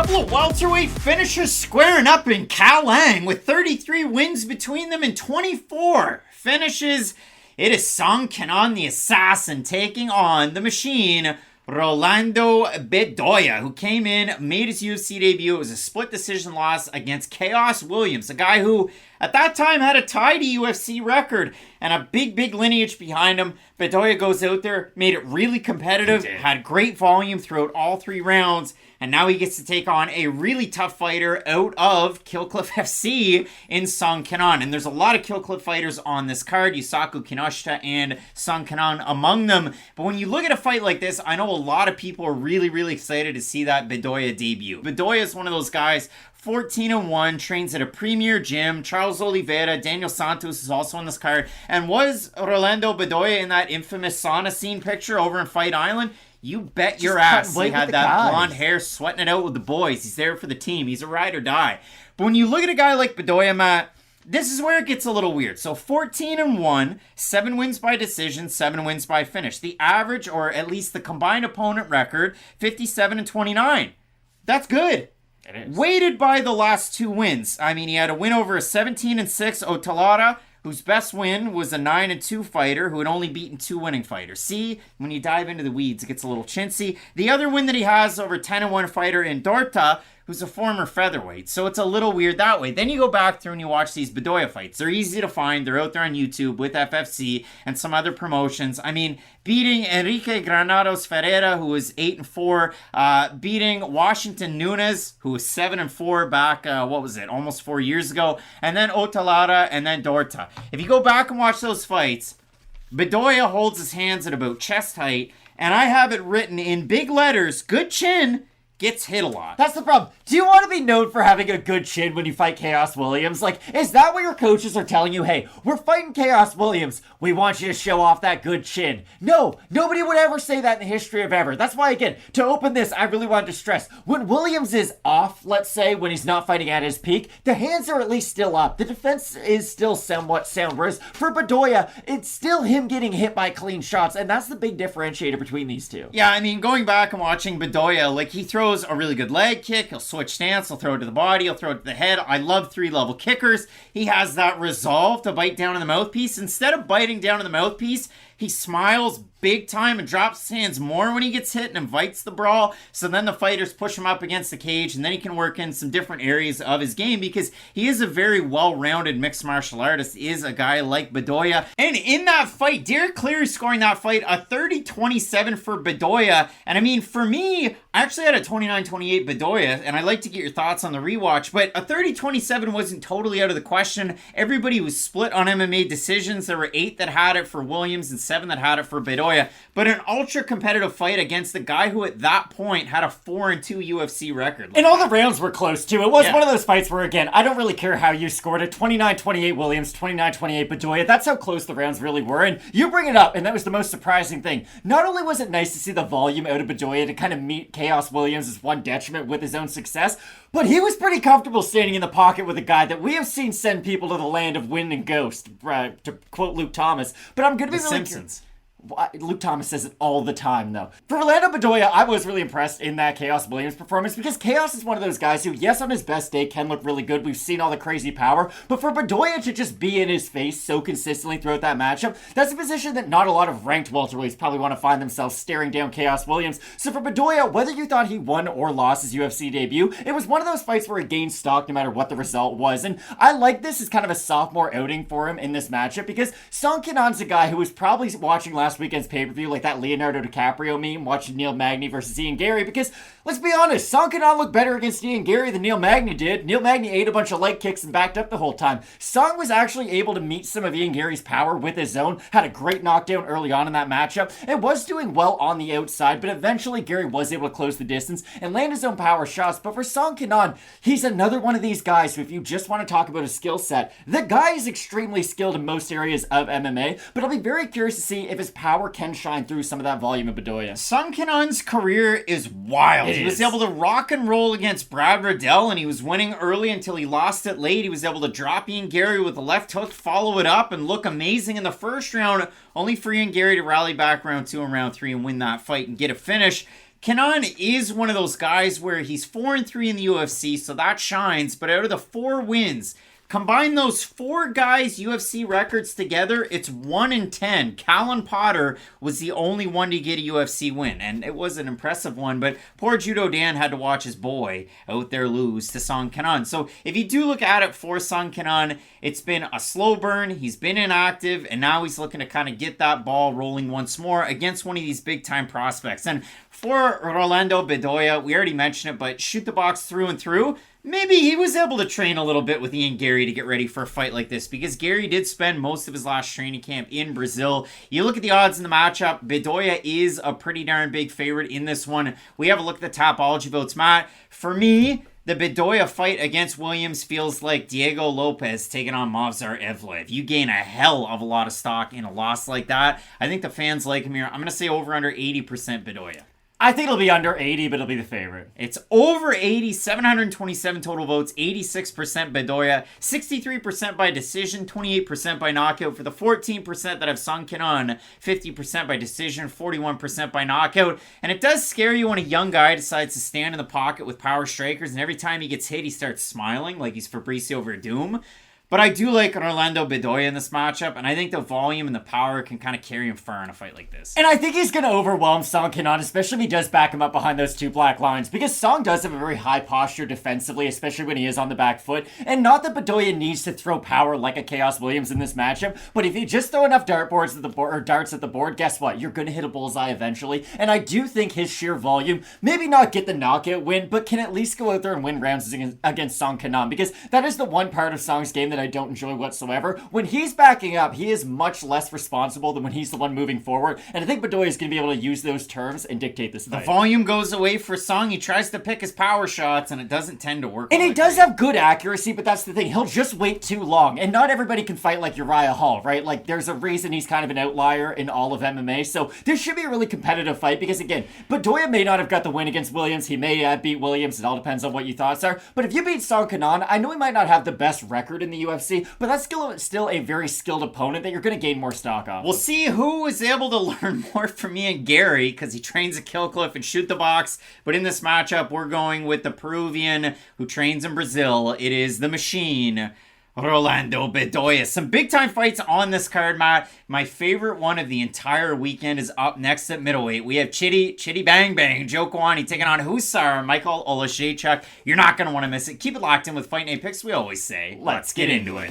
Couple of welterweight finishers squaring up in Kallang with 33 wins between them and 24 finishes. It is Song Kenan, the assassin, taking on the machine, Rolando Bedoya, who came in, made his UFC debut. It was a split decision loss against Chaos Williams, a guy who at that time had a tied UFC record and a big lineage behind him. Bedoya goes out there, made it really competitive, had great volume throughout all 3 rounds, and now he gets to take on a really tough fighter out of Killcliff FC in Song Kenan. And there's a lot of Killcliff fighters on this card, Yusaku, Kinoshita, and Song Kenan among them. But when you look at a fight like this, I know a lot of people are really excited to see that Bedoya debut. Bedoya is one of those guys, 14-1, trains at a premier gym. Charles Oliveira, Daniel Santos is also on this card. And was Rolando Bedoya in that infamous sauna scene picture over in Fight Island? You bet your ass he had that blonde hair, sweating it out with the boys. He's there for the team. He's a ride or die. But when you look at a guy like Bedoya, Matt, this is where it gets a little weird. So 14-1, 7 wins by decision, 7 wins by finish. The average, or at least the combined opponent record, 57-29. That's good. It is. Weighted by the last 2 wins. I mean, he had a win over a 17-6 Otalara, whose best win was a 9-2 fighter who had only beaten 2 winning fighters. See, when you dive into the weeds, it gets a little chintzy. The other win that he has over 10-1 fighter in Dorta, who's a former featherweight. So it's a little weird that way. Then you go back through and you watch these Bedoya fights. They're easy to find. They're out there on YouTube with FFC and some other promotions. I mean, beating Enrique Granados Ferreira, who was 8-4, beating Washington Nunes, who was 7-4 back, almost 4 years ago, and then Otalara, and then Dorta. If you go back and watch those fights, Bedoya holds his hands at about chest height, and I have it written in big letters, good chin, gets hit a lot. That's the problem. Do you want to be known for having a good chin when you fight Chaos Williams? Like, is that what your coaches are telling you? Hey, we're fighting Chaos Williams. We want you to show off that good chin. No, nobody would ever say that in the history of ever. That's why, again, to open this, I really wanted to stress, when Williams is off, let's say, when he's not fighting at his peak, the hands are at least still up. The defense is still somewhat sound. Whereas for Bedoya, it's still him getting hit by clean shots, and that's the big differentiator between these two. Yeah, I mean, going back and watching Bedoya, like, he throws a really good leg kick, he'll switch stance, he'll throw it to the body, he'll throw it to the head. I love 3-level kickers. He has that resolve to bite down in the mouthpiece. Instead of biting down in the mouthpiece, he smiles big time and drops his hands more when he gets hit and invites the brawl. So then the fighters push him up against the cage, and then he can work in some different areas of his game because he is a very well-rounded mixed martial artist, is a guy like Bedoya. And in that fight, Derek Cleary scoring that fight a 30-27 for Bedoya. And I mean, for me, I actually had a 29-28 Bedoya, and I'd like to get your thoughts on the rewatch, but a 30-27 wasn't totally out of the question. Everybody was split on MMA decisions. There were 8 that had it for Williams and 7 that had it for Bedoya. But an ultra-competitive fight against the guy who at that point had a 4-2 UFC record. And all the rounds were close, too. It was one of those fights where, again, I don't really care how you scored it. 29-28 Williams, 29-28 Bedoya. That's how close the rounds really were. And you bring it up, and that was the most surprising thing. Not only was it nice to see the volume out of Bedoya to kind of meet Chaos Williams as one detriment with his own success, but he was pretty comfortable standing in the pocket with a guy that we have seen send people to the land of wind and ghost, to quote Luke Thomas. But I'm going to be really Simpsons. Luke Thomas says it all the time, though. For Rolando Bedoya, I was really impressed in that Chaos Williams performance because Chaos is one of those guys who, yes, on his best day can look really good. We've seen all the crazy power. But for Bedoya to just be in his face so consistently throughout that matchup, that's a position that not a lot of ranked welterweights probably want to find themselves staring down Chaos Williams. So for Bedoya, whether you thought he won or lost his UFC debut, it was one of those fights where he gained stock no matter what the result was. And I like this as kind of a sophomore outing for him in this matchup because Song Kenan's a guy who was probably watching last weekend's pay-per-view like that Leonardo DiCaprio meme watching Neil Magny versus Ian Gary because, let's be honest, Song Kenan looked better against Ian Gary than Neil Magny did. Neil Magny ate a bunch of leg kicks and backed up the whole time. Song was actually able to meet some of Ian Gary's power with his own, had a great knockdown early on in that matchup, and was doing well on the outside, but eventually Gary was able to close the distance and land his own power shots. But for Song Kenan, he's another one of these guys who, if you just want to talk about a skill set, the guy is extremely skilled in most areas of MMA, but I'll be very curious to see if his power can shine through some of that volume of Bedoya. Song Kenan's career is wild. He was able to rock and roll against Brad Riddell, and he was winning early until he lost it late. He was able to drop Ian Gary with a left hook, follow it up, and look amazing in the first round, only for Ian Gary to rally back round 2 and round 3 and win that fight and get a finish. Kenan is one of those guys where he's 4-3 in the UFC, so that shines. But out of the 4 wins, combine those 4 guys' UFC records together, it's 1-10. Callan Potter was the only one to get a UFC win, and it was an impressive one, but poor Judo Dan had to watch his boy out there lose to Song Kenan. So if you do look at it for Song Kenan, it's been a slow burn, he's been inactive, and now he's looking to kind of get that ball rolling once more against one of these big-time prospects. And for Rolando Bedoya, we already mentioned it, but shoot the box through and through. Maybe he was able to train a little bit with Ian Gary to get ready for a fight like this, because Gary did spend most of his last training camp in Brazil. You look at the odds in the matchup, Bedoya is a pretty darn big favorite in this one. We have a look at the Tapology votes. Matt, for me, the Bedoya fight against Williams feels like Diego Lopez taking on Movsar Evloev. You gain a hell of a lot of stock in a loss like that. I think the fans like him here. I'm going to say over under 80% Bedoya. I think it'll be under 80, but it'll be the favorite. It's over 80, 727 total votes, 86% Bedoya, 63% by decision, 28% by knockout. For the 14% that have Song Kenan, 50% by decision, 41% by knockout. And it does scare you when a young guy decides to stand in the pocket with power strikers, and every time he gets hit, he starts smiling like he's Fabricio Verdum. But I do like Rolando Bedoya in this matchup, and I think the volume and the power can kind of carry him far in a fight like this. And I think he's going to overwhelm Song Kenan, especially if he does back him up behind those 2 black lines, because Song does have a very high posture defensively, especially when he is on the back foot. And not that Bedoya needs to throw power like a Chaos Williams in this matchup, but if you just throw enough dartboards at the board, or darts at the board, guess what? You're going to hit a bullseye eventually. And I do think his sheer volume, maybe not get the knockout win, but can at least go out there and win rounds against Song Kenan, because that is the one part of Song's game that I don't enjoy whatsoever. When he's backing up, he is much less responsible than when he's the one moving forward, and I think Bedoya is going to be able to use those terms and dictate this fight. The volume goes away for Song. He tries to pick his power shots, and it doesn't tend to work. And he does have good accuracy, but that's the thing. He'll just wait too long, and not everybody can fight like Uriah Hall, right? Like, there's a reason he's kind of an outlier in all of MMA, so this should be a really competitive fight, because again, Bedoya may not have got the win against Williams. He may beat Williams. It all depends on what your thoughts are, but if you beat Song Kenan, I know he might not have the best record in the UFC, but that's still a very skilled opponent that you're going to gain more stock off. We'll see who is able to learn more from me and Gary, because he trains at Killcliff and Shoot the Box. But in this matchup, we're going with the Peruvian who trains in Brazil. It is the machine, Rolando Bedoya. Some big-time fights on this card, Matt. My favorite one of the entire weekend is up next at middleweight. We have Chidi Bang Bang, Njokuani taking on Husar, Michał Oleksiejczuk. You're not going to want to miss it. Keep it locked in with Fight Night Picks. We always say, let's get into it.